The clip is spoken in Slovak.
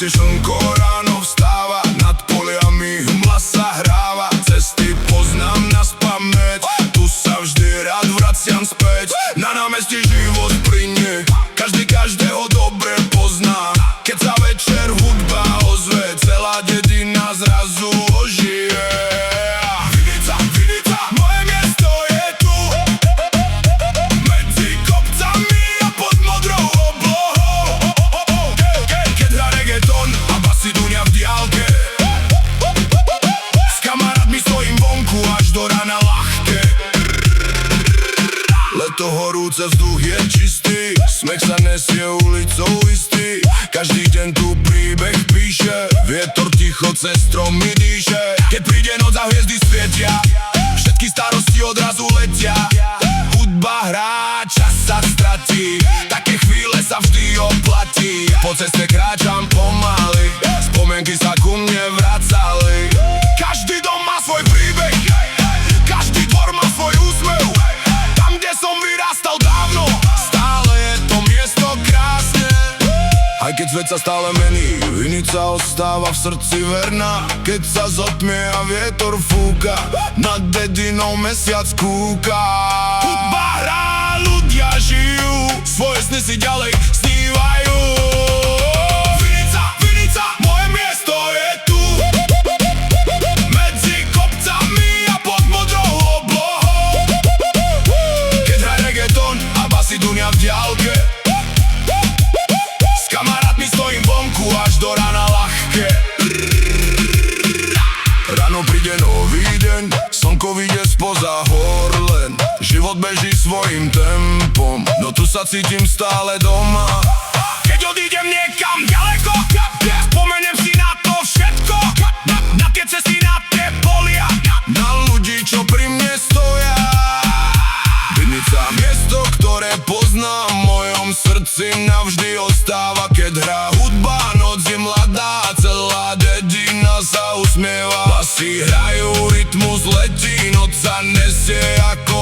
meste slnko ráno vstáva, nad poliami hmla sa hráva. Cesty poznám naspamäť, tu sa vždy rád vraciam späť. Na námestí život plynie, každý každého dobre pozná. Keď sa večer hudba ozve, celá dedina zrazu ožije. Vinica, Vinica, moje miesto je tu, medzi kopcami a pod modrou oblohou. Keď hrá reggaeton a basy dunia v diálke, s kamarátmi stojím vonku až do rána ľahké. Leto horúce, vzduch je čistý, smech sa nesie ulicou istý. Každý deň tu príbeh píše, vietor ticho cez stromy dýše. Keď príde noc a hviezdy svietia, všetky starosti odrazu letia. Hudba hrá, čas sa stratí, také chvíle sa vždy oplatí. Po ceste kráčam pomaly, spomienky sa ku mne vracali. Každý dom má svoj príbeh, každý dvor má svoj úsmev. Tam, kde som vyrastal dávno, stále je to miesto krásne. Aj keď svet sa stále mení, Vinica ostáva v srdci verná. Keď sa zotmie a vietor fúka, nad dedinou mesiac kúka. Hudba hrá, ľudia žijú, svoje sny si ďalej snívajú. Vinica, Vinica, moje miesto je tu, medzi kopcami a pod modrou oblohou. Keď hrá reggaeton a basy dunia v diálke, s kamarátmi stojím vonku až do rána ľahké. Ráno príde nový deň, slnko vyjde spoza hor len. Život beží svojim tempom, no tu sa cítim stále doma. Keď odídem niekam ďaleko, spomeniem si na to všetko, na tie cesty, na tie polia, na ľudí, čo pri mne stoja. Vinica, miesto, ktoré poznám, v mojom srdci navždy ostáva. Keď hrá hudba, noc je mladá, celá dedina sa usmieva. Basy hrajú, rytmus letí, noc sa nesie ako